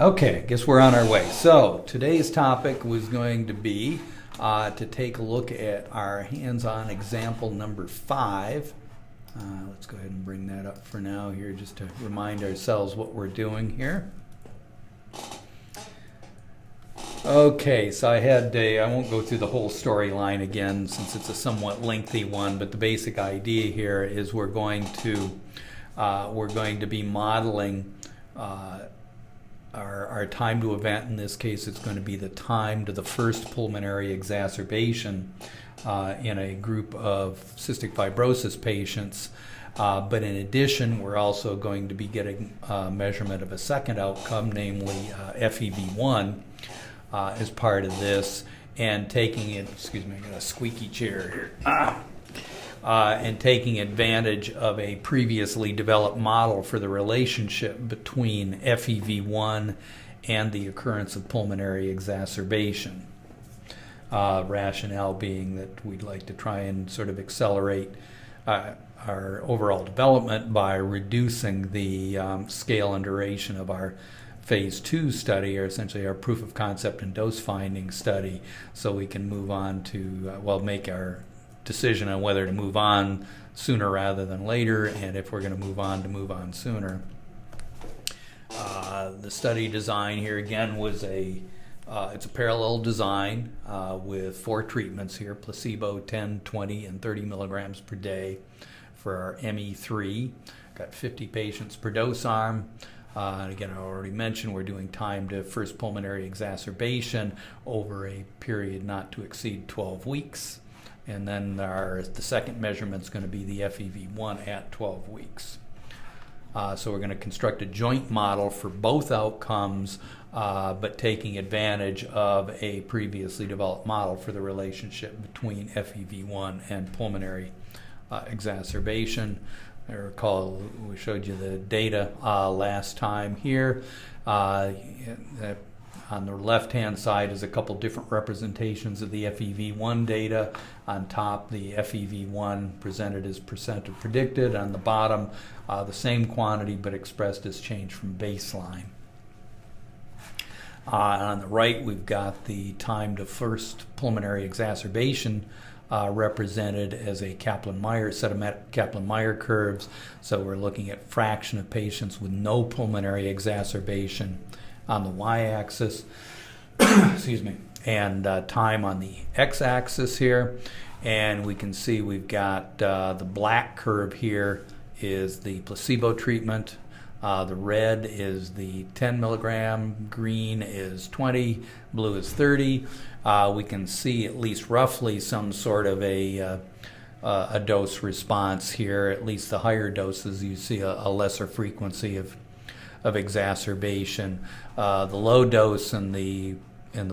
Okay, I guess we're on our way. So today's topic was going to be to take a look at our hands-on example number 5. Let's go ahead and bring that up for now here just to remind ourselves what we're doing here. Okay, so I won't go through the whole storyline again since it's a somewhat lengthy one, but the basic idea here is we're going to be modeling our time to event. In this case, it's going to be the time to the first pulmonary exacerbation in a group of cystic fibrosis patients. But in addition, we're also going to be getting a measurement of a second outcome, namely FEV1, as part of this, and taking it, excuse me, I got a squeaky chair here. And taking advantage of a previously developed model for the relationship between FEV1 and the occurrence of pulmonary exacerbation. Rationale being that we'd like to try and sort of accelerate our overall development by reducing the scale and duration of our Phase 2 study, or essentially our proof of concept and dose finding study, so we can move on to, make our decision on whether to move on sooner rather than later, and if we're going to move on sooner. The study design here again was it's a parallel design with 4 treatments here: placebo, 10, 20, and 30 milligrams per day for our ME3. Got 50 patients per dose arm. And again, I already mentioned we're doing time to first pulmonary exacerbation over a period not to exceed 12 weeks. And then the second measurement is going to be the FEV1 at 12 weeks. So we're going to construct a joint model for both outcomes, but taking advantage of a previously developed model for the relationship between FEV1 and pulmonary exacerbation. I recall we showed you the data last time here. On the left-hand side is a couple different representations of the FEV1 data. On top, the FEV1 presented as percent of predicted. On the bottom, the same quantity but expressed as change from baseline. On the right, we've got the time to first pulmonary exacerbation represented as a Kaplan-Meier set of Kaplan-Meier curves. So we're looking at fraction of patients with no pulmonary exacerbation on the y-axis, excuse me, and time on the x-axis here. And we can see we've got the black curve here is the placebo treatment. The red is the 10 milligram, green is 20, blue is 30. We can see at least roughly some sort of a dose response here. At least the higher doses, you see a lesser frequency of exacerbation. The low dose and the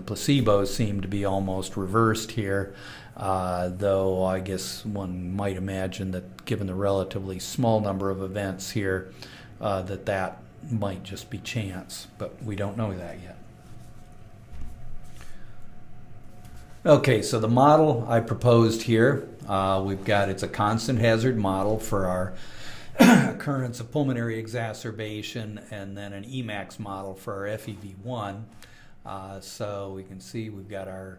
placebo seem to be almost reversed here, though I guess one might imagine that given the relatively small number of events here, that might just be chance, but we don't know that yet. Okay, so the model I proposed here, it's a constant hazard model for our occurrence of pulmonary exacerbation, and then an Emax model for our FEV1. So we can see we've got our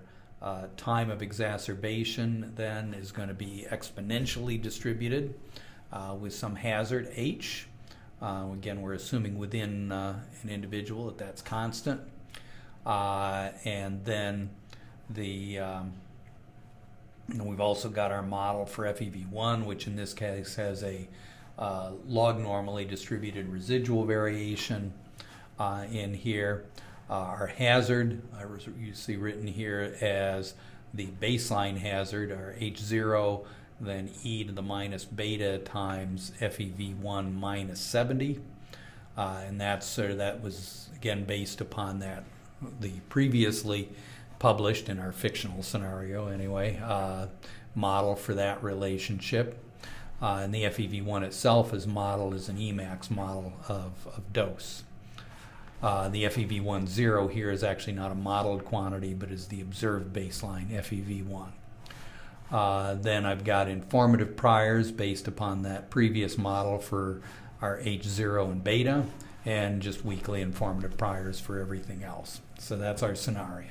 time of exacerbation then is going to be exponentially distributed with some hazard h. Again, we're assuming within an individual that's constant. And then we've also got our model for FEV1, which in this case has a log normally distributed residual variation in here. Our hazard, you see written here as the baseline hazard, our H0, then e to the minus beta times FEV1 minus 70. And that was, again, based upon the previously published, in our fictional scenario anyway, model for that relationship. And the FEV1 itself is modeled as an Emax model of dose. The FEV1 0 here is actually not a modeled quantity, but is the observed baseline FEV1. Then I've got informative priors based upon that previous model for our H0 and beta, and just weakly informative priors for everything else. So that's our scenario.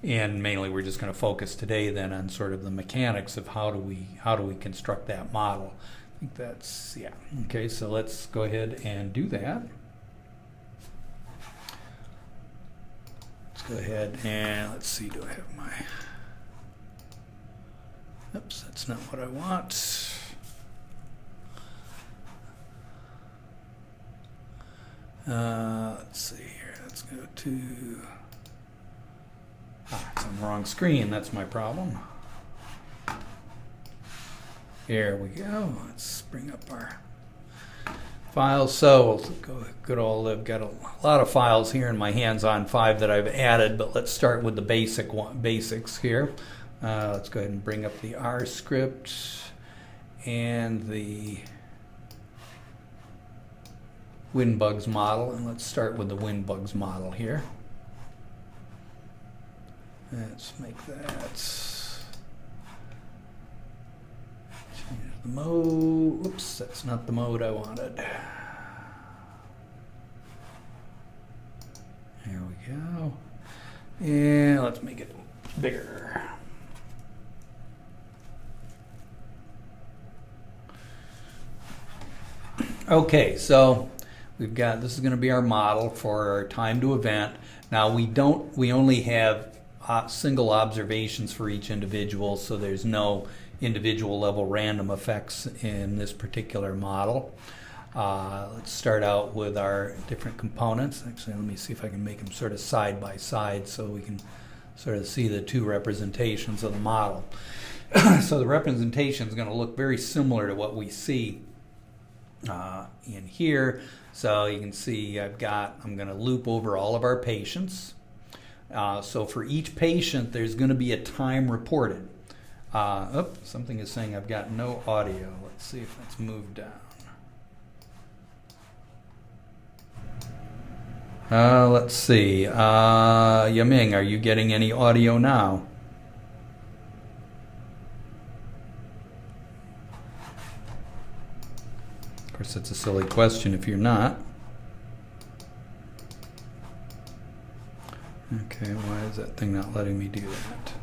And mainly we're just going to focus today then on sort of the mechanics of how do we construct that model. I think that's, yeah. Okay, so let's go ahead and do that. Let's go ahead and let's see, do I have my, oops, that's not what I want. Let's see here, let's go to, it's on the wrong screen, that's my problem. Here we go, let's bring up our files. So good old, I've got a lot of files here in my hands-on 5 that I've added, but let's start with the basics here. Let's go ahead and bring up the R script and the WinBUGS model, and let's start with the WinBUGS model here. Let's make that change the mode. Oops, that's not the mode I wanted. There we go. And let's make it bigger. Okay, so we've got, this is going to be our model for our time to event. Now we only have single observations for each individual, so there's no individual level random effects in this particular model. Let's start out with our different components. Actually, let me see if I can make them sort of side by side so we can sort of see the two representations of the model. So the representation is going to look very similar to what we see in here. So you can see I'm going to loop over all of our patients. So for each patient, there's going to be a time reported. Something is saying I've got no audio. Let's see if that's moved down. Let's see. Yaming, are you getting any audio now? Of course, that's a silly question if you're not. Okay, why is that thing not letting me do that?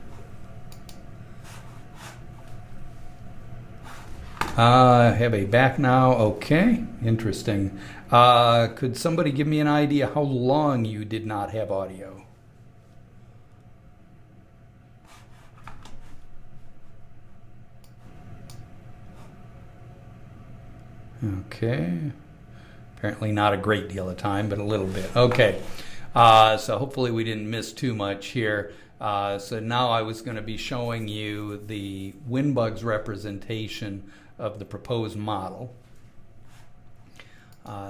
I have a back now. Okay, interesting. Could somebody give me an idea how long you did not have audio? Okay. Apparently not a great deal of time, but a little bit. Okay. So hopefully we didn't miss too much here. So now I was going to be showing you the WinBUGS representation of the proposed model.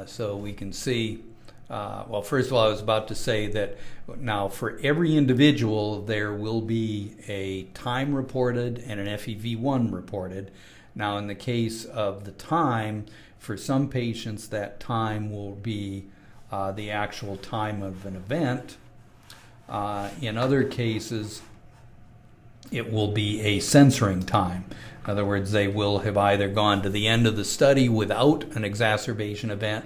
So we can see, well, first of all, I was about to say that now for every individual there will be a time reported and an FEV1 reported. Now in the case of the time, for some patients that time will be the actual time of an event. In other cases, it will be a censoring time. In other words, they will have either gone to the end of the study without an exacerbation event,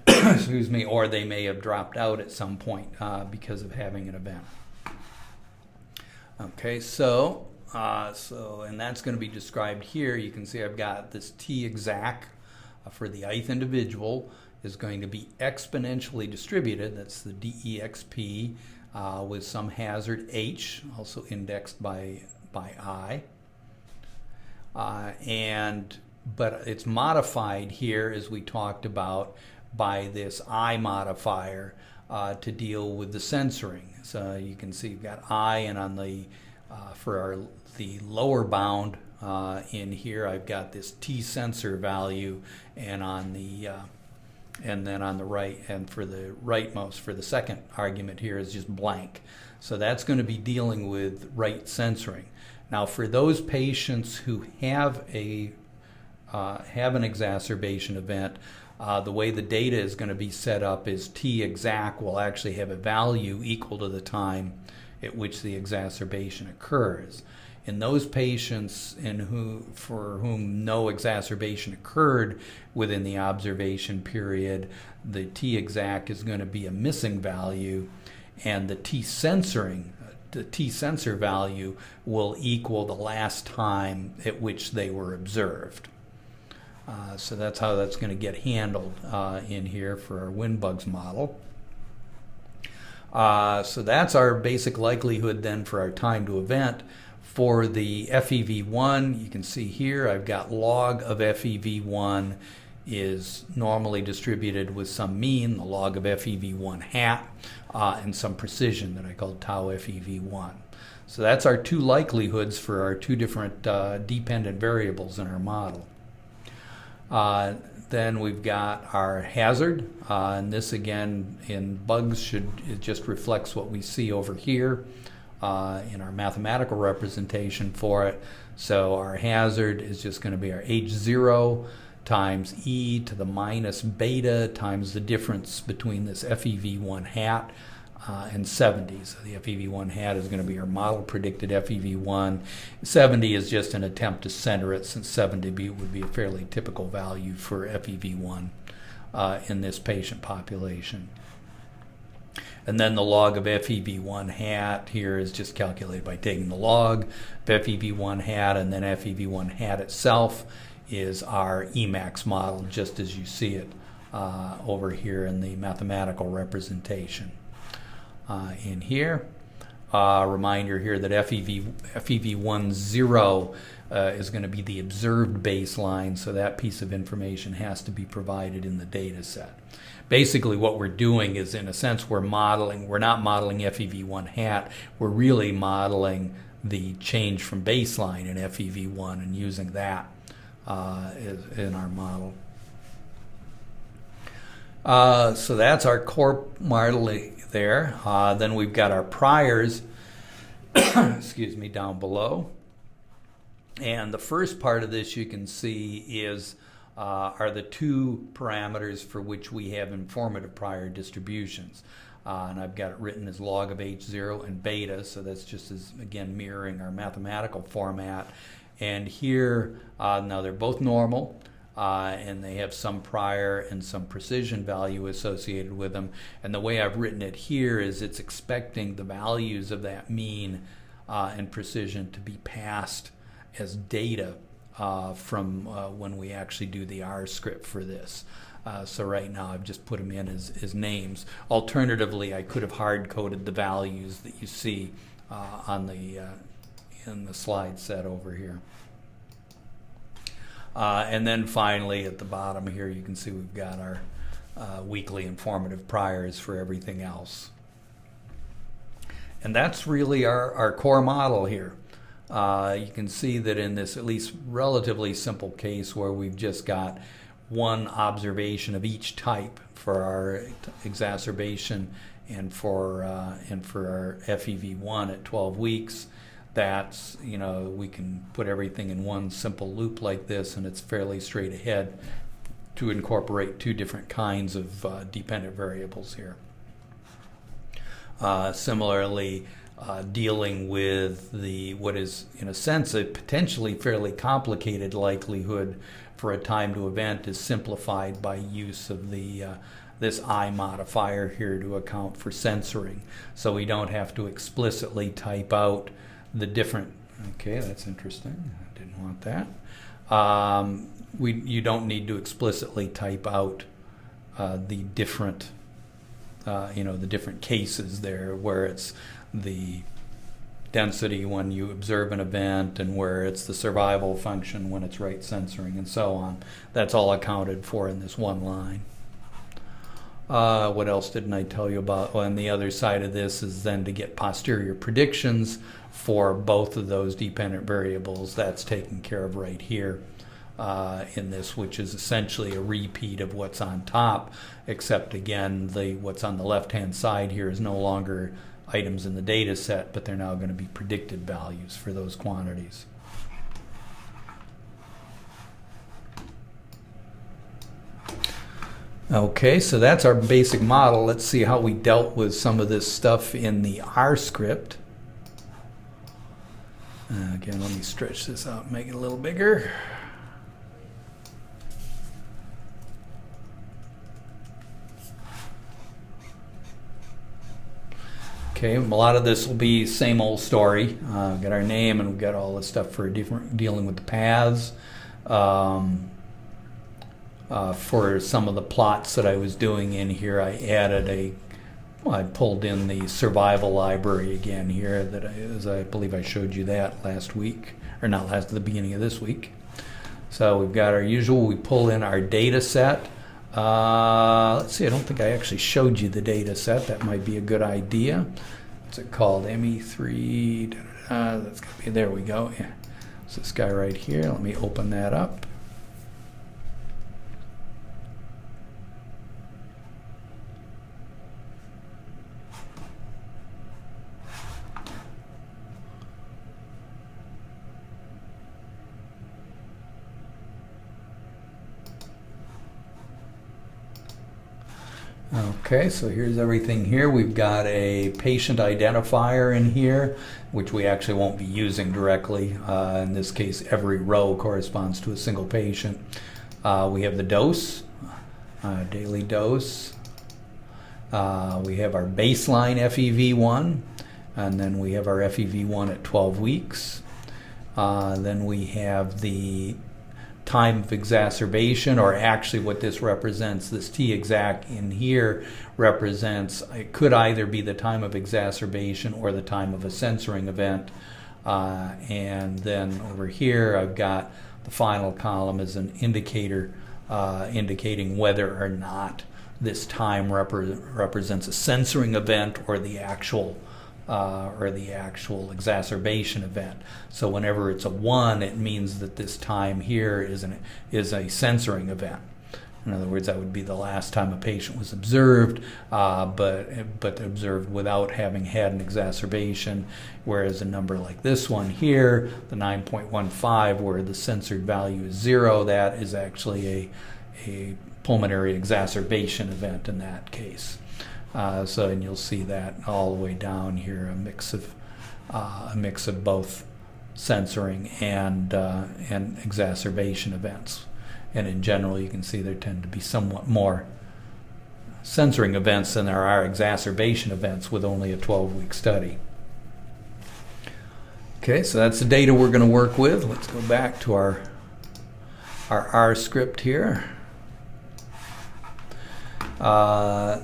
excuse me, or they may have dropped out at some point because of having an event. Okay, so and that's going to be described here. You can see I've got this t-exact for the ith individual is going to be exponentially distributed. That's the DEXP with some hazard h, also indexed by I. But it's modified here, as we talked about, by this I modifier to deal with the censoring. So you can see you've got I, and on the the lower bound in here, I've got this T sensor value, and on the and then on the right, and for the rightmost, for the second argument here is just blank. So that's going to be dealing with right censoring. Now for those patients who have an exacerbation event, the way the data is going to be set up is t-exact will actually have a value equal to the time at which the exacerbation occurs. In those patients for whom no exacerbation occurred within the observation period, the t-exact is going to be a missing value, and the t-sensor value will equal the last time at which they were observed. So that's how that's going to get handled in here for our WinBUGS model. So that's our basic likelihood then for our time to event. For the FEV1, you can see here I've got log of FEV1 is normally distributed with some mean, the log of FEV1 hat, and some precision that I call tau FEV1. So that's our two likelihoods for our two different dependent variables in our model. Then we've got our hazard, and this again in bugs it just reflects what we see over here in our mathematical representation for it. So our hazard is just going to be our H0 times e to the minus beta times the difference between this FEV1 hat and 70. So the FEV1 hat is going to be our model predicted FEV1. 70 is just an attempt to center it, since 70 would be a fairly typical value for FEV1 in this patient population. And then the log of FEV1 hat here is just calculated by taking the log of FEV1 hat, and then FEV1 hat itself is our Emax model, just as you see it over here in the mathematical representation. In here, reminder here that FEV10 is going to be the observed baseline, so that piece of information has to be provided in the data set. Basically what we're doing is, in a sense, we're not modeling FEV1 hat, we're really modeling the change from baseline in FEV1 and using that in our model. So that's our core model there. Then we've got our priors excuse me, down below. And the first part of this you can see are the two parameters for which we have informative prior distributions. And I've got it written as log of H0 and beta, so that's just again mirroring our mathematical format. And here, now they're both normal, and they have some prior and some precision value associated with them. And the way I've written it here is it's expecting the values of that mean and precision to be passed as data from when we actually do the R script for this. So right now I've just put them in as names. Alternatively, I could have hard-coded the values that you see on the in the slide set over here. And then finally at the bottom here you can see we've got our weekly informative priors for everything else. And that's really our core model here. You can see that in this at least relatively simple case where we've just got one observation of each type for our exacerbation and for our FEV1 at 12 weeks, that's, you know, we can put everything in one simple loop like this, and it's fairly straight ahead to incorporate two different kinds of dependent variables here. Similarly, dealing with what is, in a sense, a potentially fairly complicated likelihood for a time to event is simplified by use of this I modifier here to account for censoring. So we don't have to explicitly type out the different, okay, that's interesting, I didn't want that. You don't need to explicitly type out the different the different cases there, where it's the density when you observe an event and where it's the survival function when it's right censoring and so on. That's all accounted for in this one line. What else didn't I tell you about? Well, on the other side of this is then to get posterior predictions for both of those dependent variables. That's taken care of right here in this, which is essentially a repeat of what's on top, except again what's on the left-hand side here is no longer items in the data set, but they're now going to be predicted values for those quantities. Okay, so that's our basic model. Let's see how we dealt with some of this stuff in the R script. Again, let me stretch this out and make it a little bigger. Okay, a lot of this will be same old story. We've got our name and we've got all this stuff for dealing with the paths. For some of the plots that I was doing in here, I added I pulled in the survival library again here, that I believe I showed you that last week, or not last, at the beginning of this week. So we've got our usual, we pull in our data set. Let's see, I don't think I actually showed you the data set. That might be a good idea. What's it called? ME3, that's gonna be, there we go. Yeah. So this guy right here, let me open that up. Okay, so here's everything here. We've got a patient identifier in here, which we actually won't be using directly. In this case, every row corresponds to a single patient. We have the dose, daily dose. We have our baseline FEV1, and then we have our FEV1 at 12 weeks. Then we have the time of exacerbation, or actually what this represents, this T-exact in here represents, it could either be the time of exacerbation or the time of a censoring event. And then over here I've got the final column as an indicator indicating whether or not this time represents a censoring event or the actual exacerbation event. So whenever it's a 1, it means that this time here is a censoring event. In other words, that would be the last time a patient was observed, but observed without having had an exacerbation. Whereas a number like this one here, the 9.15, where the censored value is 0, that is actually a pulmonary exacerbation event in that case. And you'll see that all the way down here, a mix of both censoring and exacerbation events. And in general, you can see there tend to be somewhat more censoring events than there are exacerbation events with only a 12-week study. Okay, so that's the data we're going to work with. Let's go back to our R script here.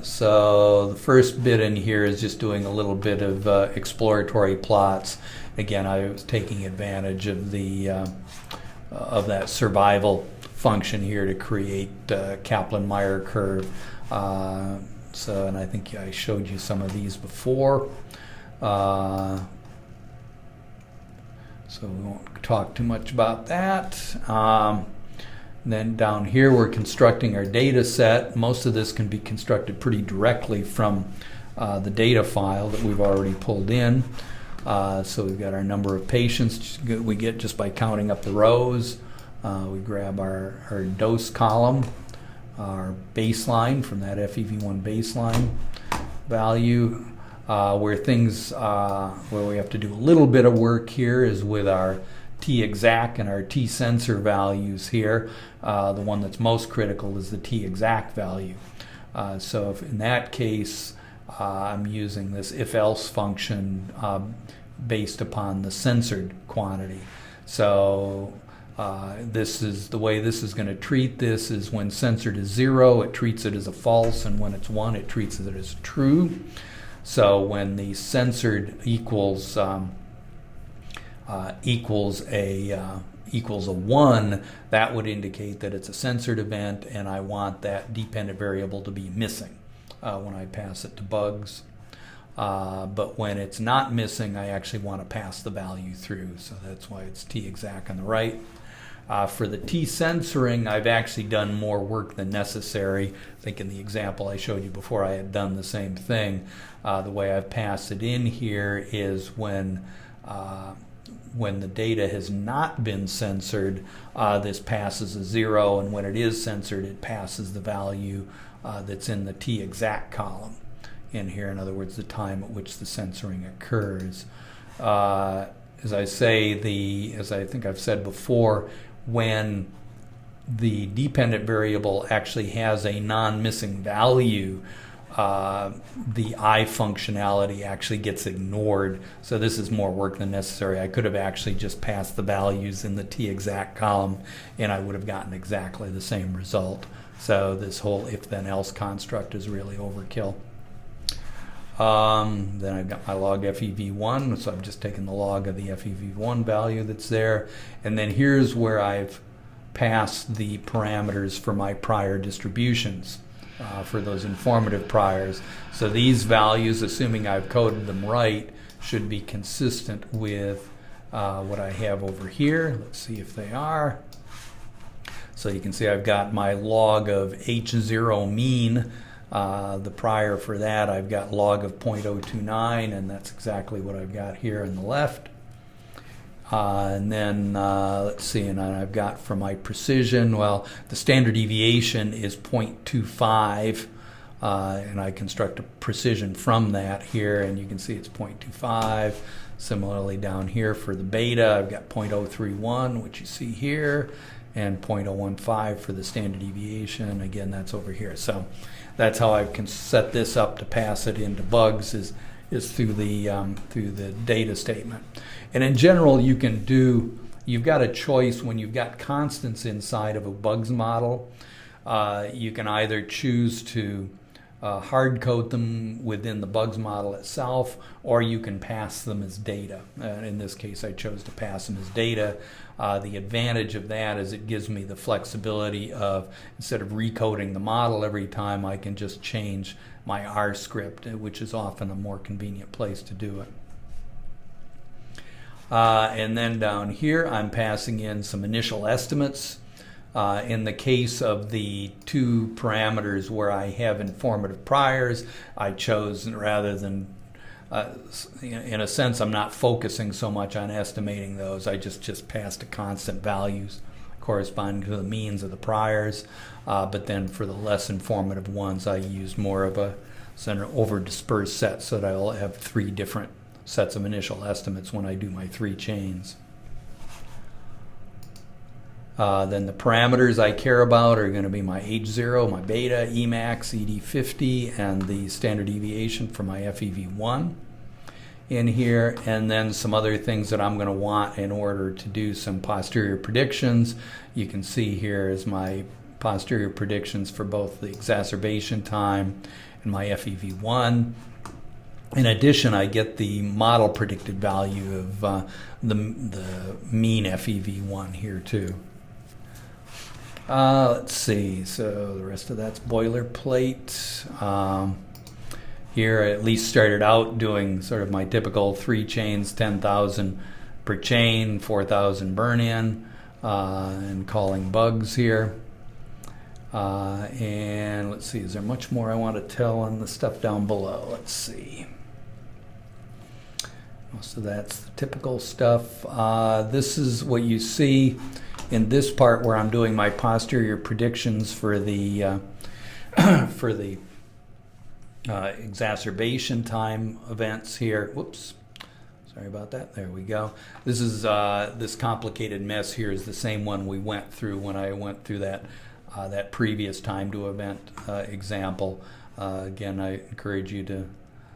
So the first bit in here is just doing a little bit of exploratory plots. Again, I was taking advantage of that survival function here to create Kaplan-Meier curve. And I think I showed you some of these before. So we won't talk too much about that. Then down here we're constructing our data set. Most of this can be constructed pretty directly from the data file that we've already pulled in. So we've got our number of patients we get just by counting up the rows. We grab our dose column, our baseline from that FEV1 baseline value. Where we have to do a little bit of work here is with our T-exact and our T-sensor values here. The one that's most critical is the T-exact value. So if in that case, I'm using this if-else function based upon the censored quantity. So this is the way this is going to treat this is when censored is 0, it treats it as a false, and when it's 1, it treats it as true. So when the censored equals a 1, that would indicate that it's a censored event, and I want that dependent variable to be missing when I pass it to bugs. But when it's not missing, I actually want to pass the value through, so that's why it's T-exact on the right. For the T-censoring, I've actually done more work than necessary. I think in the example I showed you before, I had done the same thing. The way I've passed it in here is when the data has not been censored, this passes a 0, and when it is censored, it passes the value that's in the T-exact column in here. In other words, the time at which the censoring occurs. as I say, as I think I've said before, when the dependent variable actually has a non-missing value, the I functionality actually gets ignored. So this is more work than necessary. I could have actually just passed the values in the t-exact column and I would have gotten exactly the same result. So this whole if-then-else construct is really overkill. Then I've got my log FEV1, so I'm just taking the log of the FEV1 value that's there. And then here's where I've passed the parameters for my prior distributions. For those informative priors. So these values, assuming I've coded them right, should be consistent with what I have over here. Let's see if they are. So you can see I've got my log of H0 mean. The prior for that, I've got log of 0.029, and that's exactly what I've got here on the left. And then let's see, and I've got for my precision, well, the standard deviation is 0.25, and I construct a precision from that here, and you can see it's 0.25. Similarly down here for the beta, I've got 0.031, which you see here, and 0.015 for the standard deviation. Again, that's over here. So that's how I can set this up to pass it into bugs, is through the data statement. And in general, you've got a choice when you've got constants inside of a bugs model. You can either choose to hard code them within the bugs model itself, or you can pass them as data. In this case, I chose to pass them as data. The advantage of that is it gives me the flexibility of, instead of recoding the model every time, I can just change my R script, which is often a more convenient place to do it. And then down here, I'm passing in some initial estimates. In the case of the two parameters where I have informative priors, I chose, rather than, in a sense, I'm not focusing so much on estimating those. I just passed a constant values corresponding to the means of the priors. But then for the less informative ones, I use more of a sort of over-dispersed set, so that I'll have three different sets of initial estimates when I do my three chains. Then the parameters I care about are going to be my H0, my beta, Emax, ED50, and the standard deviation for my FEV1 in here, and then some other things that I'm going to want in order to do some posterior predictions. You can see here is my posterior predictions for both the exacerbation time and my FEV1. In addition, I get the model predicted value of the mean FEV1 here too. Let's see, so the rest of that's boilerplate. Here I at least started out doing sort of my typical 3 chains, 10,000 per chain, 4,000 burn-in, and calling bugs here. And let's see, is there much more I want to tell on the stuff down below? Let's see. Most of that's the typical stuff. This is what you see in this part where I'm doing my posterior predictions for the exacerbation time events here. Whoops, sorry about that. There we go. This is this complicated mess here is the same one we went through when I went through that that previous time to event example. Again, I encourage you to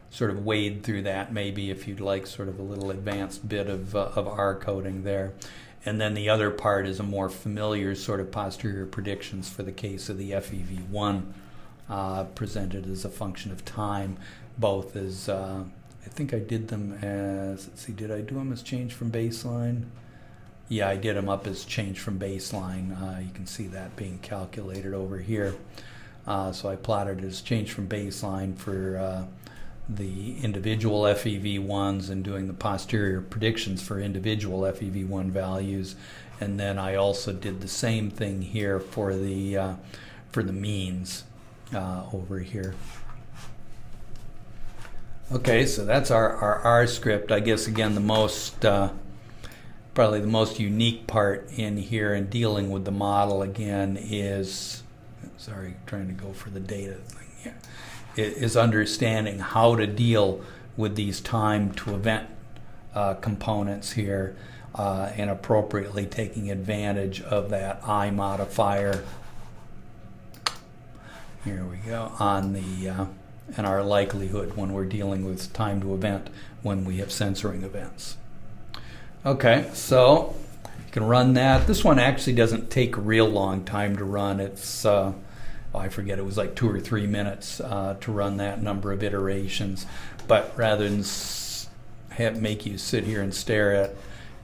sort of wade through that, maybe if you'd like sort of a little advanced bit of R coding there. And then the other part is a more familiar sort of posterior predictions for the case of the FEV1 presented as a function of time, both as, I think I did them as, let's see, did I do them as change from baseline? Yeah, I did them up as change from baseline. You can see that being calculated over here. So I plotted it as change from baseline for the individual FEV1s and doing the posterior predictions for individual FEV1 values, and then I also did the same thing here for the means over here. Okay, so that's our R script. I guess again the most probably the most unique part in here in dealing with the model again is, sorry, trying to go for the data thing here, is understanding how to deal with these time to event components here and appropriately taking advantage of that I modifier. Here we go, on the and our likelihood when we're dealing with time to event when we have censoring events. Okay, so you can run that. This one actually doesn't take a real long time to run. It's I forget, it was like 2 or 3 minutes to run that number of iterations. But rather than make you sit here and stare at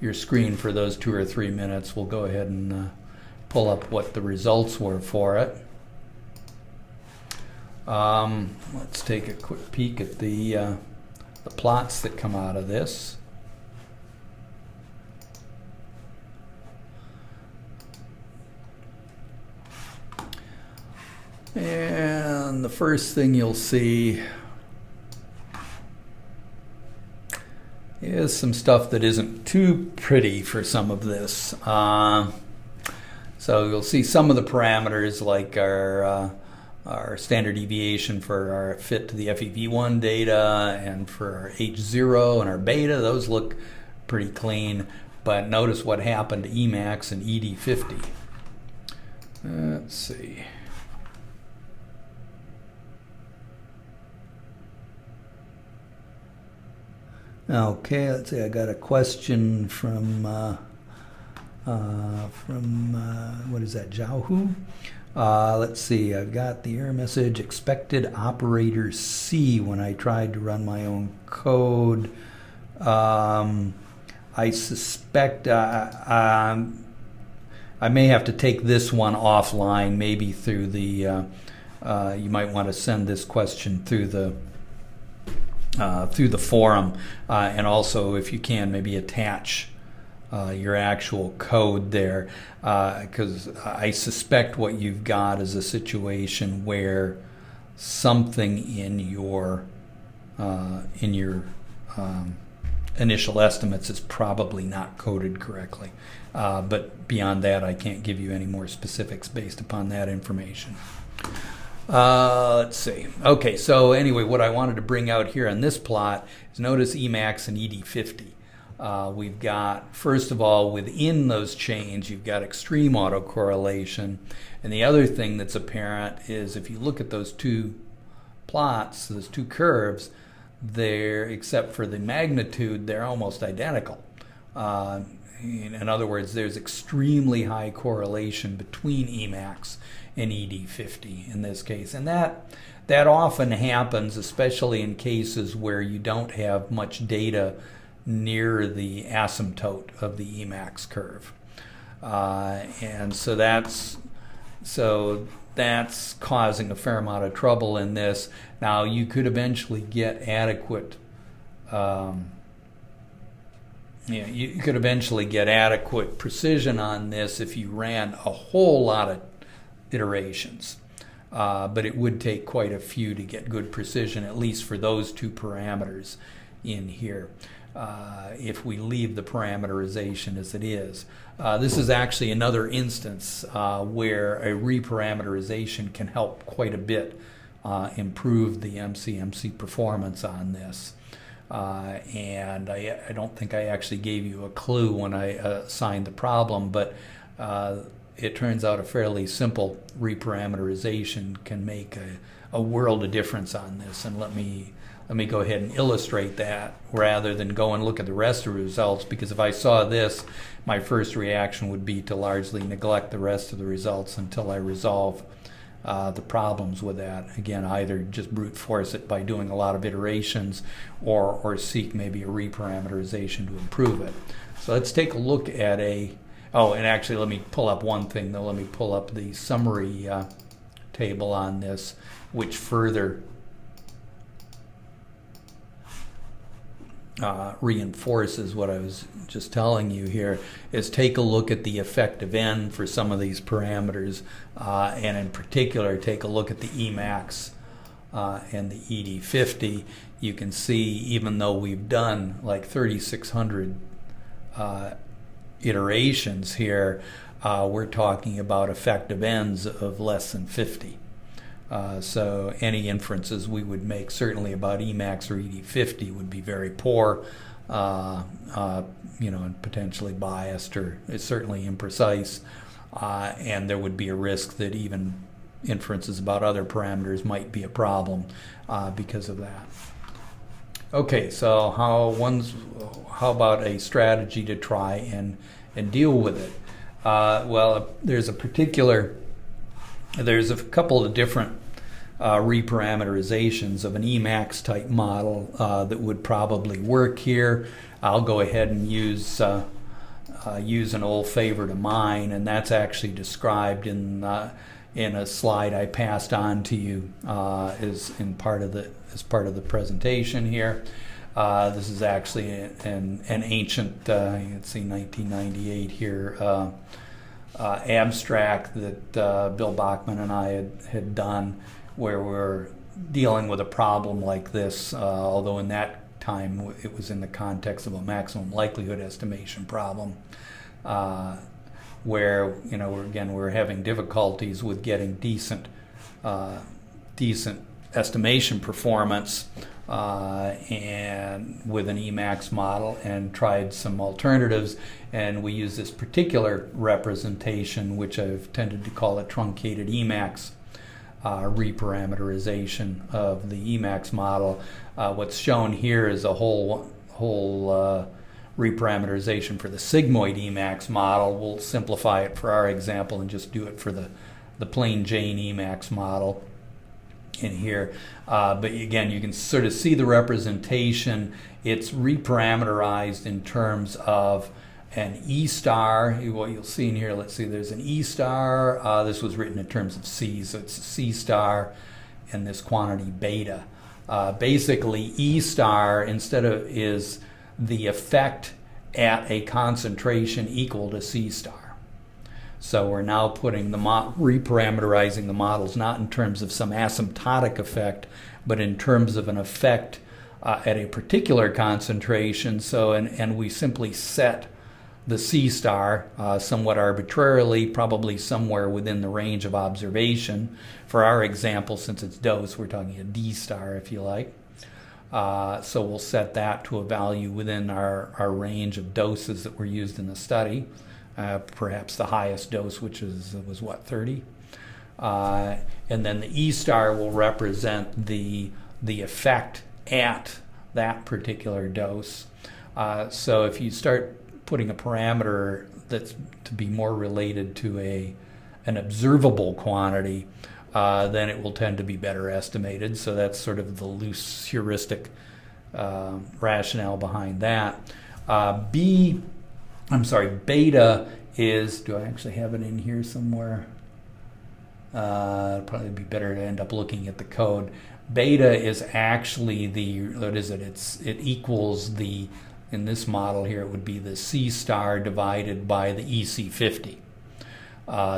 your screen for those 2 or 3 minutes, we'll go ahead and pull up what the results were for it. Let's take a quick peek at the plots that come out of this. And the first thing you'll see is some stuff that isn't too pretty for some of this. So you'll see some of the parameters, like our standard deviation for our fit to the FEV1 data and for our H0 and our beta. Those look pretty clean, but notice what happened to Emax and ED50. Let's see. Okay, let's see. I got a question from what is that, Yahoo? Let's see. I've got the error message: expected operator C when I tried to run my own code. I suspect I may have to take this one offline, maybe through the. You might want to send this question through the forum, and also, if you can, maybe attach your actual code there, because I suspect what you've got is a situation where something in your initial estimates is probably not coded correctly. But beyond that, I can't give you any more specifics based upon that information. Let's see. Okay, so anyway, what I wanted to bring out here on this plot is notice Emax and ED50. We've got, first of all, within those chains, you've got extreme autocorrelation. And the other thing that's apparent is if you look at those two plots, those two curves, they're, except for the magnitude, they're almost identical. In other words, there's extremely high correlation between Emax and ED50 in this case. And that often happens, especially in cases where you don't have much data near the asymptote of the Emax curve. And so that's causing a fair amount of trouble in this. Now, you could eventually get adequate you could eventually get adequate precision on this if you ran a whole lot of iterations. But it would take quite a few to get good precision, at least for those two parameters in here, if we leave the parameterization as it is. This is actually another instance where a reparameterization can help quite a bit improve the MCMC performance on this. And I don't think I actually gave you a clue when I assigned the problem, but it turns out a fairly simple reparameterization can make a world of difference on this. And let me go ahead and illustrate that rather than go and look at the rest of the results, because if I saw this, my first reaction would be to largely neglect the rest of the results until I resolve the problems with that. Again, either just brute force it by doing a lot of iterations or seek maybe a reparameterization to improve it. So let's take a look at and actually let me pull up one thing though. Let me pull up the summary table on this, which further reinforces what I was just telling you here, is take a look at the effective N for some of these parameters, and in particular take a look at the Emax and the ED50. You can see, even though we've done like 3,600 iterations here, we're talking about effective N's of less than 50. So any inferences we would make certainly about Emax or ED50 would be very poor. and potentially biased, or it's certainly imprecise, and there would be a risk that even inferences about other parameters might be a problem because of that. Okay, so how about a strategy to try and deal with it? Well, there's a couple of different reparameterizations of an Emacs type model that would probably work here. I'll go ahead and use an old favorite of mine, and that's actually described in a slide I passed on to you as part of the presentation here. This is actually an ancient, you can see 1998 here, abstract that Bill Bachman and I had done, where we're dealing with a problem like this, although in that time it was in the context of a maximum likelihood estimation problem, where we're having difficulties with getting decent estimation performance and with an Emacs model, and tried some alternatives, and we use this particular representation, which I've tended to call a truncated Emacs reparameterization of the Emacs model. What's shown here is a whole reparameterization for the sigmoid Emacs model. We'll simplify it for our example and just do it for the plain Jane Emacs model in here. But again, you can sort of see the representation. It's reparameterized in terms of an E star. What you'll see in here, let's see, there's an E star. This was written in terms of C, so it's a C star and this quantity beta. Basically, E star is the effect at a concentration equal to C star. So we're now putting reparameterizing the models not in terms of some asymptotic effect, but in terms of an effect at a particular concentration. So and we simply set the C star somewhat arbitrarily, probably somewhere within the range of observation. For our example, since it's dose, we're talking a D star, if you like. So we'll set that to a value within our range of doses that were used in the study. Perhaps the highest dose, which was what, 30? And then the E star will represent the effect at that particular dose. So if you start putting a parameter that's to be more related to an observable quantity, then it will tend to be better estimated. So that's sort of the loose heuristic rationale behind that. Beta is, do I actually have it in here somewhere? It'd probably be better to end up looking at the code. Beta is actually it equals in this model here, it would be the C star divided by the EC50.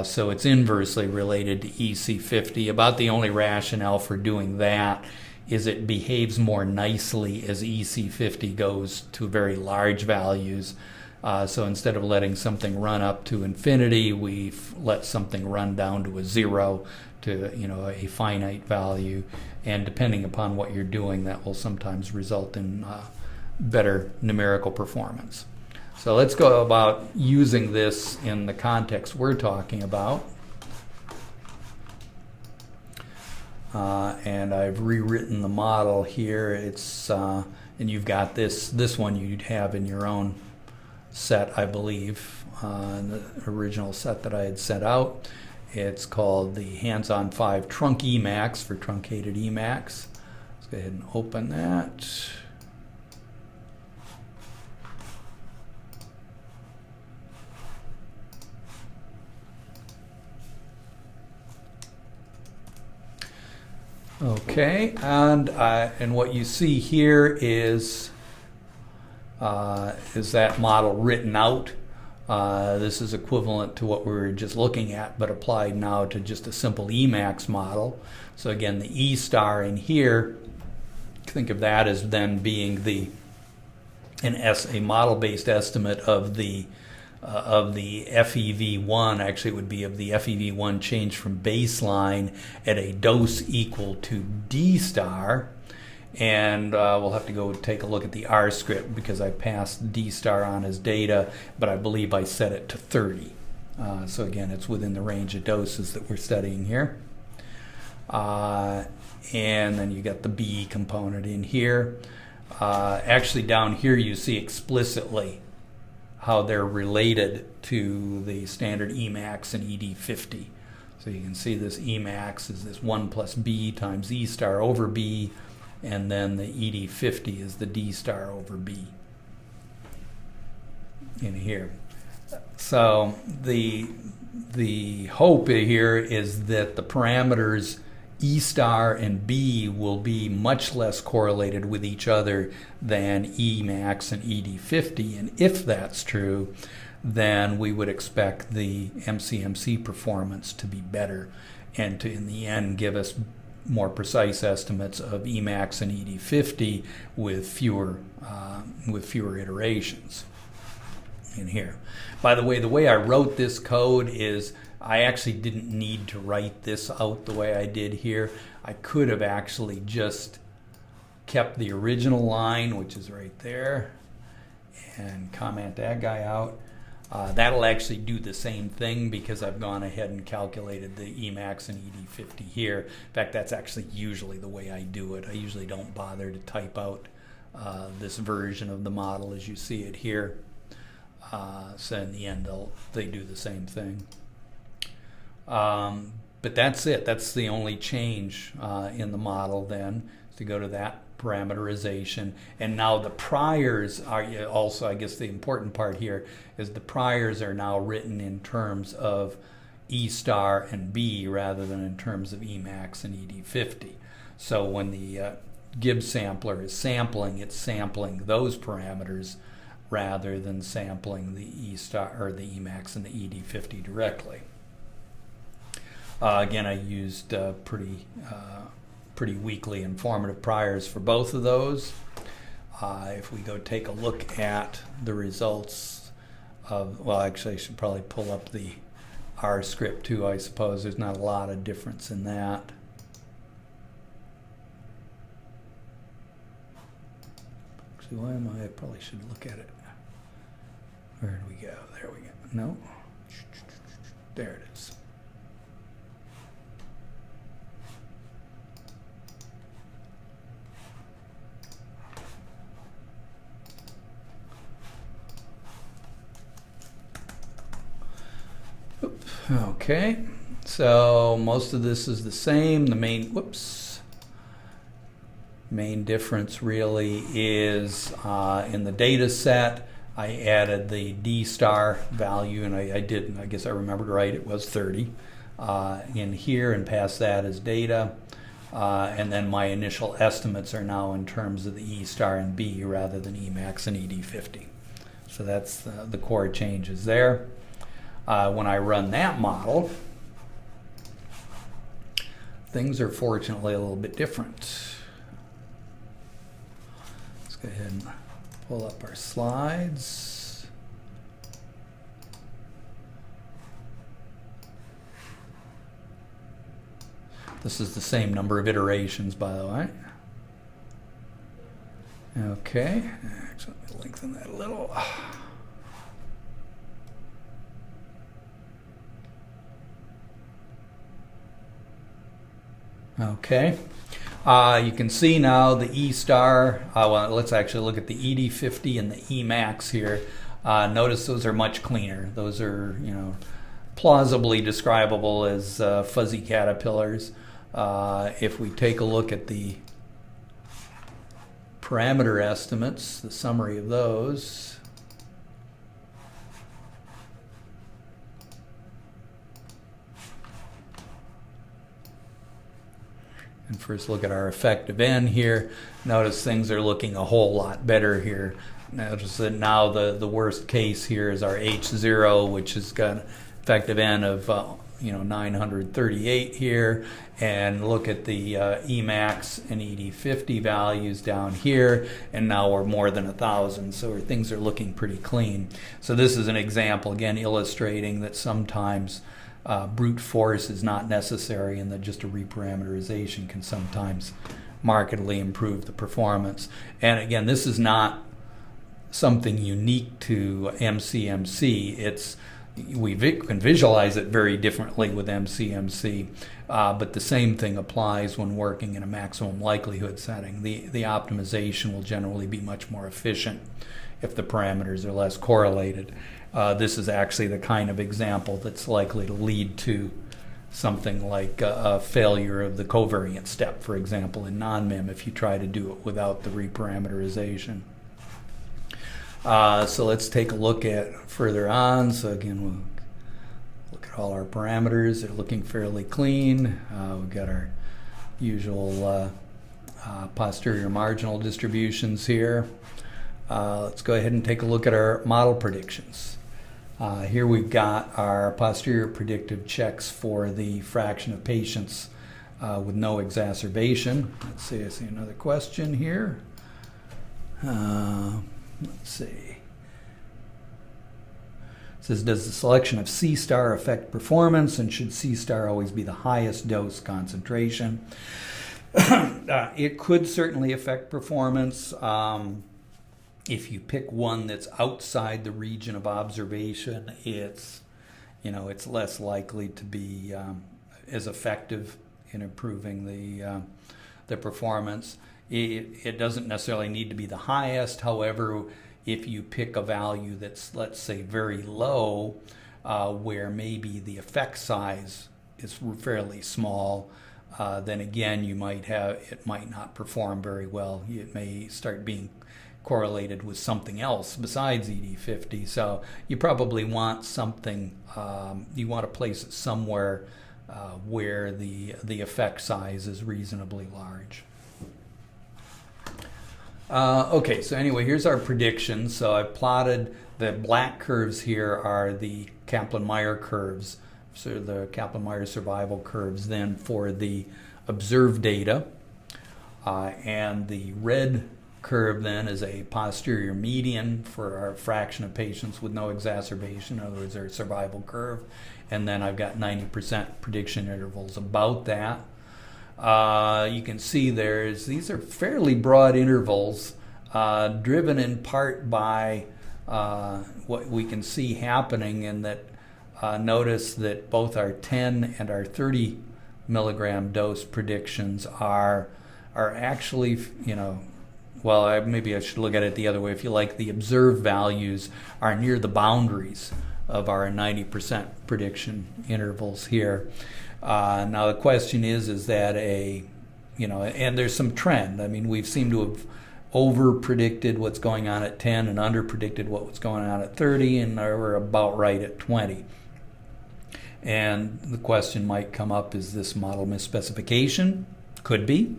So it's inversely related to EC50. About the only rationale for doing that is it behaves more nicely as EC50 goes to very large values. So instead of letting something run up to infinity, we let something run down to a zero, to a finite value, and depending upon what you're doing, that will sometimes result in better numerical performance. So let's go about using this in the context we're talking about. And I've rewritten the model here. It's and you've got this one you'd have in your own set, I believe, the original set that I had set out. It's called the Hands-on 5 Trunk Emacs for truncated Emacs. Let's go ahead and open that. Okay, and what you see here is that model written out. This is equivalent to what we were just looking at, but applied now to just a simple Emacs model. So again, the E star in here, think of that as then being a model-based estimate of the FEV1. Actually, it would be of the FEV1 change from baseline at a dose equal to D star. And we'll have to go take a look at the R script because I passed D star on as data, but I believe I set it to 30. So again, it's within the range of doses that we're studying here. And then you got the B component in here. Actually down here you see explicitly how they're related to the standard Emax and ED50. So you can see this Emax is this 1 plus B times E star over B, and then the ED50 is the D star over B in here. So the hope here is that the parameters E star and B will be much less correlated with each other than Emax and ED50, and if that's true, then we would expect the MCMC performance to be better and to, in the end, give us more precise estimates of Emax and ED50 with fewer iterations in here. By the way I wrote this code is I actually didn't need to write this out the way I did here. I could have actually just kept the original line, which is right there, and comment that guy out. That'll actually do the same thing because I've gone ahead and calculated the Emax and ED50 here. In fact, that's actually usually the way I do it. I usually don't bother to type out this version of the model as you see it here. So in the end, they do the same thing. But that's it. That's the only change in the model then, is to go to that parameterization. And now the priors are also, I guess the important part here is the priors are now written in terms of E star and B rather than in terms of Emax and ED50. So when the Gibbs sampler is sampling, it's sampling those parameters rather than sampling the E star or the Emax and the ED50 directly. Again, I used pretty weakly informative priors for both of those. If we go take a look at the results of, well, actually I should probably pull up the R script too, I suppose. There's not a lot of difference in that. Actually, why am I probably should look at it. Where did we go? There we go. No. There it is. Okay, so most of this is the same. The main difference really is in the data set. I added the D star value, and I guess I remembered right, it was 30 in here, and passed that as data. And then my initial estimates are now in terms of the E star and B rather than Emax and ED50. So that's the core changes there. When I run that model, things are fortunately a little bit different. Let's go ahead and pull up our slides. This is the same number of iterations, by the way. Okay, actually, let me lengthen that a little. Okay, you can see now the E star, well, let's actually look at the ED50 and the Emax here. Notice those are much cleaner. Those are, plausibly describable as fuzzy caterpillars. If we take a look at the parameter estimates, the summary of those, and first look at our effective N here. Notice things are looking a whole lot better here. Notice that now the worst case here is our H0, which has got effective N of 938 here, and look at the Emax and ED50 values down here, and now we're more than 1,000, so things are looking pretty clean. So this is an example, again, illustrating that sometimes brute force is not necessary, and that just a reparameterization can sometimes markedly improve the performance. And again, this is not something unique to MCMC. We can visualize it very differently with MCMC, but the same thing applies when working in a maximum likelihood setting. The optimization will generally be much more efficient if the parameters are less correlated. This is actually the kind of example that's likely to lead to something like a failure of the covariance step, for example, in NONMEM, if you try to do it without the reparameterization. So let's take a look at further on. So again, we'll look at all our parameters. They're looking fairly clean. We've got our usual posterior marginal distributions here. Let's go ahead and take a look at our model predictions. Here we've got our posterior predictive checks for the fraction of patients with no exacerbation. Let's see, I see another question here. Let's see. It says, does the selection of C star affect performance, and should C star always be the highest dose concentration? It could certainly affect performance. If you pick one that's outside the region of observation, it's less likely to be as effective in improving the performance. It doesn't necessarily need to be the highest. However, if you pick a value that's, let's say, very low, where maybe the effect size is fairly small, then again it might not perform very well. It may start being correlated with something else besides ED50. So you probably want something, you want to place it somewhere where the effect size is reasonably large. Okay, so anyway, here's our predictions. So I plotted the black curves here are the Kaplan-Meier curves, so the Kaplan-Meier survival curves then for the observed data. And the red curve then is a posterior median for our fraction of patients with no exacerbation, in other words, our survival curve. And then I've got 90% prediction intervals about that. You can see these are fairly broad intervals, driven in part by what we can see happening in that notice that both our 10 and our 30 milligram dose predictions are actually, well, maybe I should look at it the other way. If you like, the observed values are near the boundaries of our 90% prediction intervals here. Now the question is that and there's some trend. I mean, we've seemed to have over-predicted what's going on at 10 and under-predicted what was going on at 30, and we're about right at 20. And the question might come up, is this model misspecification? Could be.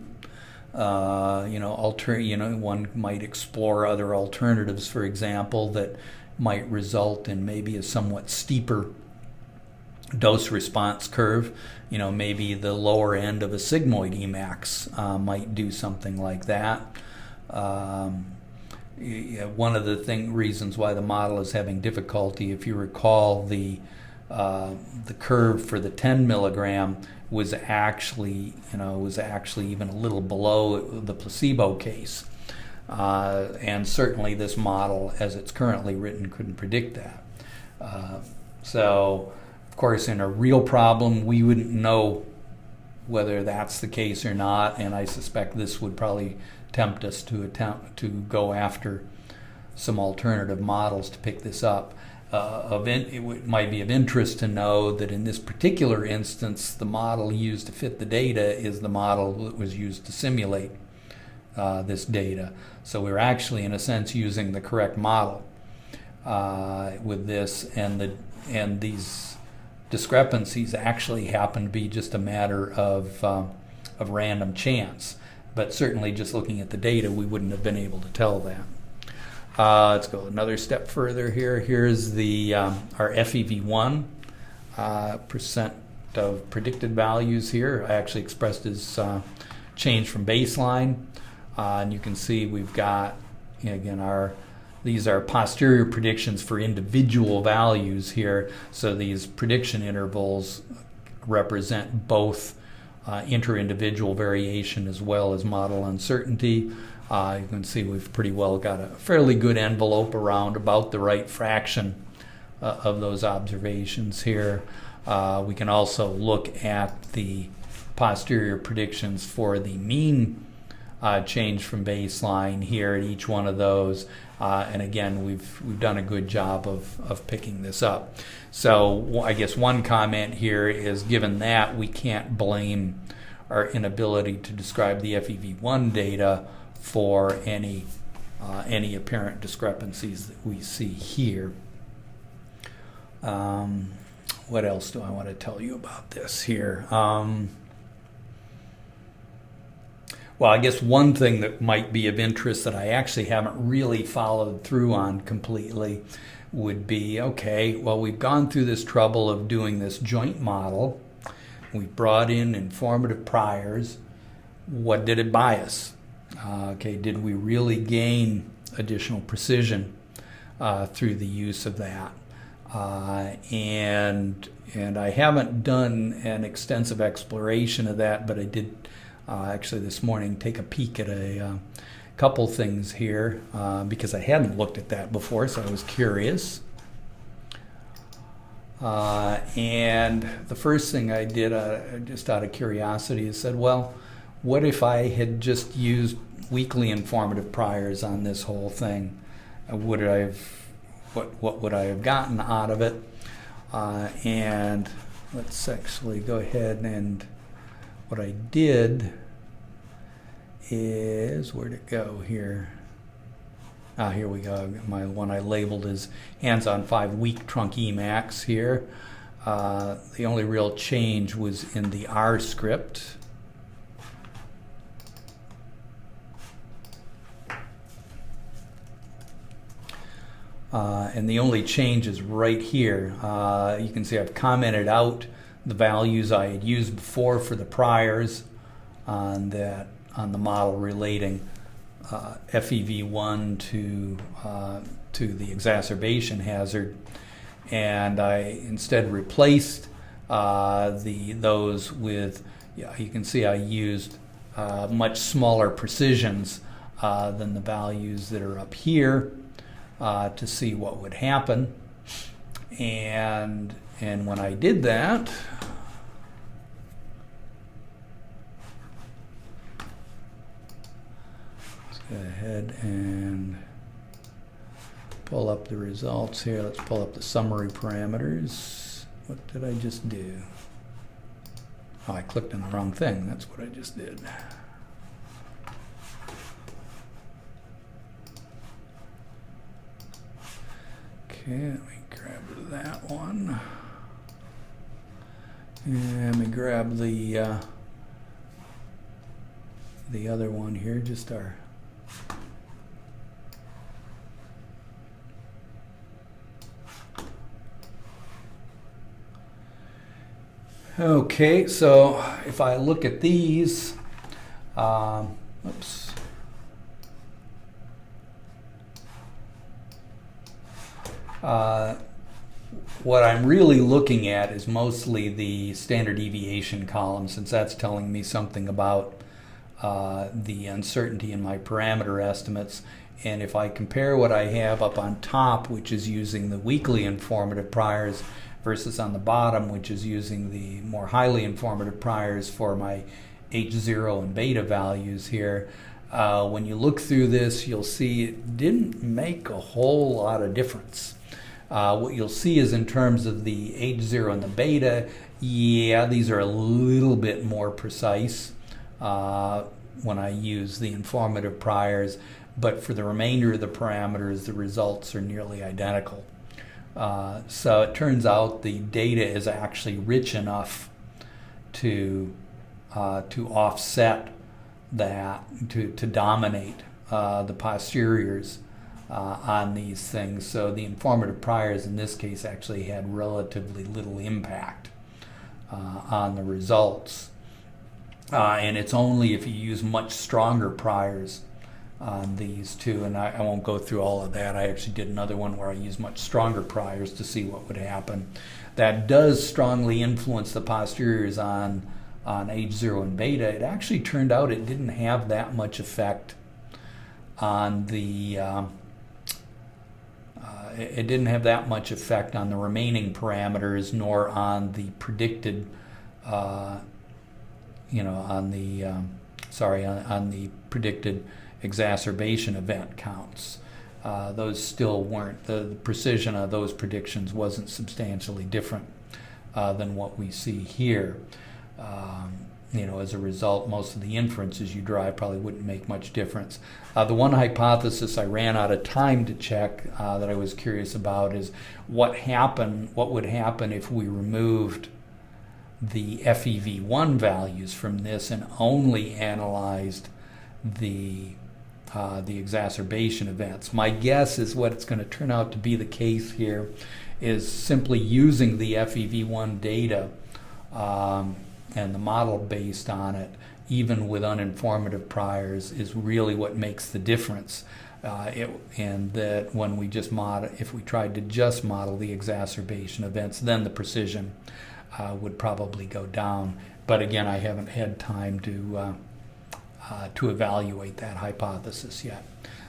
One might explore other alternatives, for example, that might result in maybe a somewhat steeper dose response curve. Maybe the lower end of a sigmoid Emax might do something like that. One of the reasons why the model is having difficulty, if you recall, the curve for the 10 milligram was actually even a little below the placebo case, and certainly this model, as it's currently written, couldn't predict that. So, of course, in a real problem, we wouldn't know whether that's the case or not, and I suspect this would probably tempt us to go after some alternative models to pick this up. It might be of interest to know that in this particular instance, the model used to fit the data is the model that was used to simulate this data. So we're actually, in a sense, using the correct model with this, and these discrepancies actually happen to be just a matter of random chance. But certainly, just looking at the data, we wouldn't have been able to tell that. Let's go another step further here. Here's our FEV1 percent of predicted values here. I actually expressed as change from baseline. And you can see we've got, again, these are posterior predictions for individual values here. So these prediction intervals represent both inter-individual variation as well as model uncertainty. You can see we've pretty well got a fairly good envelope around about the right fraction of those observations here. We can also look at the posterior predictions for the mean change from baseline here at each one of those. And again, we've done a good job of picking this up. So I guess one comment here is, given that, we can't blame our inability to describe the FEV1 data for any apparent discrepancies that we see here. What else do I want to tell you about this here? Well, I guess one thing that might be of interest that I actually haven't really followed through on completely would be, okay, well, we've gone through this trouble of doing this joint model. We've brought in informative priors. What did it buy us? Okay, did we really gain additional precision through the use of that? And I haven't done an extensive exploration of that, but I did actually this morning take a peek at a couple things here because I hadn't looked at that before, so I was curious. And the first thing I did, just out of curiosity, is said, well, what if I had just used weakly informative priors on this whole thing? What would I have gotten out of it? And let's actually go ahead, and what I did is, where'd it go here? Here we go. My one I labeled as hands-on 5 weak trunk Emacs here. The only real change was in the R script. And the only change is right here. You can see I've commented out the values I had used before for the priors on the model relating FEV1 to the exacerbation hazard, and I instead replaced those with, you can see I used much smaller precisions than the values that are up here to see what would happen. And when I did that, let's go ahead and pull up the results here. Let's pull up the summary parameters. What did I just do? Oh, I clicked on the wrong thing. That's what I just did. Okay, let me grab that one. And let me grab the other one here, just our okay, so if I look at these, oops. What I'm really looking at is mostly the standard deviation column, since that's telling me something about the uncertainty in my parameter estimates. And if I compare what I have up on top, which is using the weakly informative priors, versus on the bottom, which is using the more highly informative priors for my H0 and beta values here, when you look through this, you'll see it didn't make a whole lot of difference. What you'll see is in terms of the H0 and the beta, yeah, these are a little bit more precise when I use the informative priors, but for the remainder of the parameters, the results are nearly identical. So it turns out the data is actually rich enough to offset that, to dominate the posteriors on these things. So the informative priors in this case actually had relatively little impact on the results. And it's only if you use much stronger priors on these two, and I won't go through all of that. I actually did another one where I used much stronger priors to see what would happen. That does strongly influence the posteriors on on H0 and beta, it actually turned out it didn't have that much effect on the remaining parameters, nor on the predicted, on the predicted exacerbation event counts. Those still weren't, the precision of those predictions wasn't substantially different than what we see here. As a result, most of the inferences you derive probably wouldn't make much difference. The one hypothesis I ran out of time to check that I was curious about is what would happen if we removed the FEV1 values from this and only analyzed the exacerbation events. My guess is what it's going to turn out to be the case here is simply using the FEV1 data and the model based on it, even with uninformative priors, is really what makes the difference. And that when we just if we tried to just model the exacerbation events, then the precision would probably go down. But again, I haven't had time to evaluate that hypothesis yet.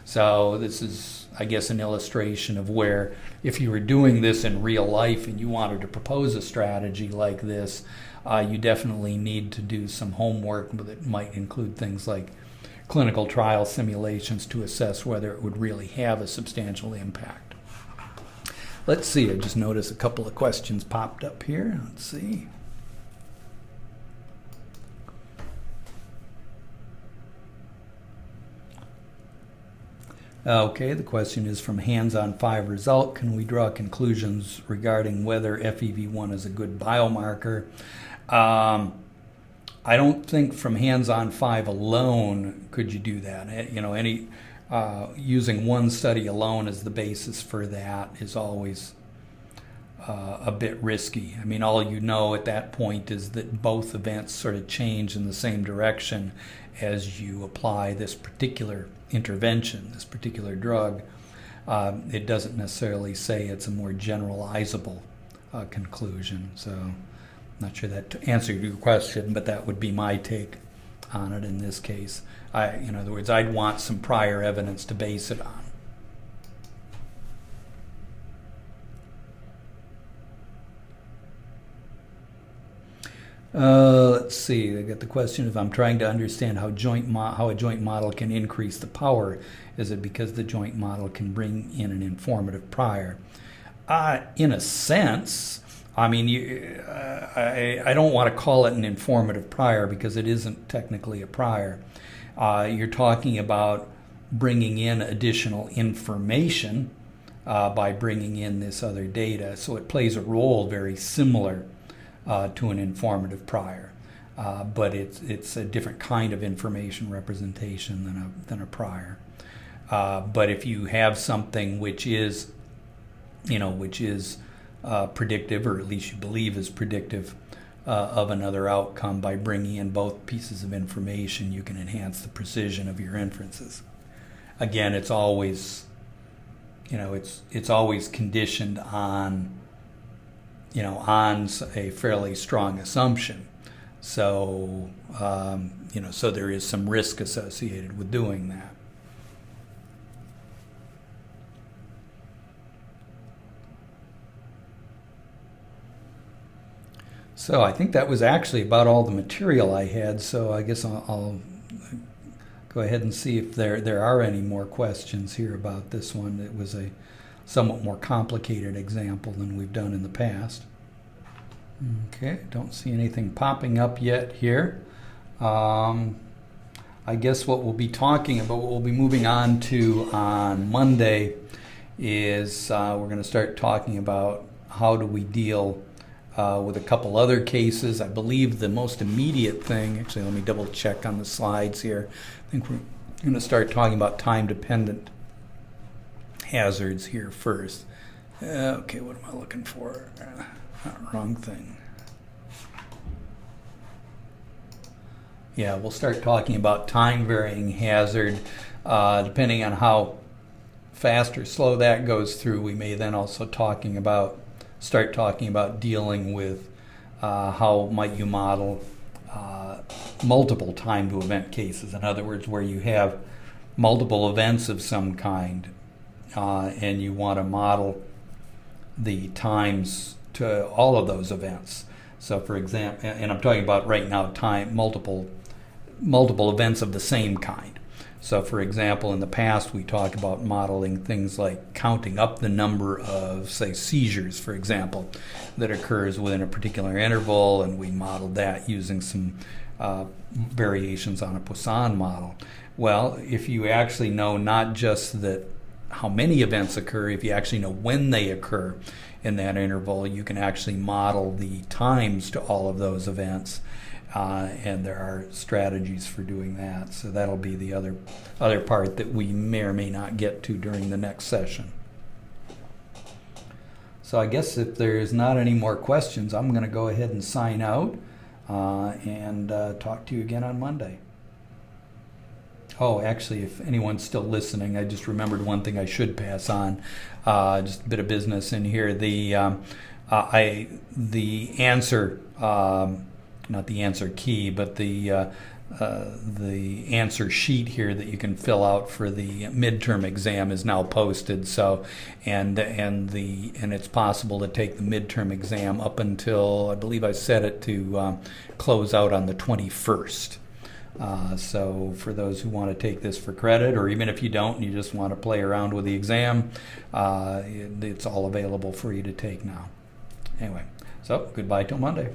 So this is, I guess, an illustration of where if you were doing this in real life and you wanted to propose a strategy like this, you definitely need to do some homework that might include things like clinical trial simulations to assess whether it would really have a substantial impact. Let's see, I just noticed a couple of questions popped up here. Let's see. Okay, the question is from hands-on 5 result. Can we draw conclusions regarding whether FEV1 is a good biomarker? I don't think from hands-on 5 alone could you do that. Using one study alone as the basis for that is always a bit risky. I mean, all you know at that point is that both events sort of change in the same direction as you apply this particular intervention, this particular drug. It doesn't necessarily say it's a more generalizable conclusion. So I'm not sure that answered your question, but that would be my take on it in this case. In other words, I'd want some prior evidence to base it on. Let's see, I got the question if I'm trying to understand how a joint model can increase the power. Is it because the joint model can bring in an informative prior? In a sense, I mean, I don't want to call it an informative prior because it isn't technically a prior. You're talking about bringing in additional information by bringing in this other data. So it plays a role very similar to an informative prior, but it's a different kind of information representation than a prior. But if you have something which is predictive, or at least you believe is predictive of another outcome, by bringing in both pieces of information, you can enhance the precision of your inferences. Again, it's always conditioned on a fairly strong assumption. So, so there is some risk associated with doing that. So I think that was actually about all the material I had, so I guess I'll go ahead and see if there are any more questions here about this one. It was a somewhat more complicated example than we've done in the past. Okay, don't see anything popping up yet here. I guess what we'll be talking about, what we'll be moving on to on Monday is we're going to start talking about how do we deal with a couple other cases. I believe the most immediate thing, actually let me double check on the slides here. I think we're going to start talking about time-dependent hazards here first. Okay, what am I looking for? Wrong thing. Yeah, we'll start talking about time-varying hazard. Depending on how fast or slow that goes through, we may then also start talking about dealing with how might you model multiple time to event cases. In other words, where you have multiple events of some kind, and you want to model the times to all of those events. So for example, and I'm talking about right now multiple events of the same kind. So for example, in the past we talked about modeling things like counting up the number of, say, seizures, for example, that occurs within a particular interval, and we modeled that using some variations on a Poisson model. Well, if you actually know not just that how many events occur, if you actually know when they occur in that interval, you can actually model the times to all of those events, and there are strategies for doing that. So that'll be the other part that we may or may not get to during the next session. So I guess if there's not any more questions, I'm going to go ahead and sign out and talk to you again on Monday. Oh, actually, if anyone's still listening, I just remembered one thing I should pass on. Just a bit of business in here. The answer, not the answer key, but the answer sheet here that you can fill out for the midterm exam is now posted. So, and it's possible to take the midterm exam up until, I believe I set it to close out on the 21st. So for those who want to take this for credit, or even if you don't and you just want to play around with the exam, it's all available for you to take now. Anyway, so goodbye till Monday.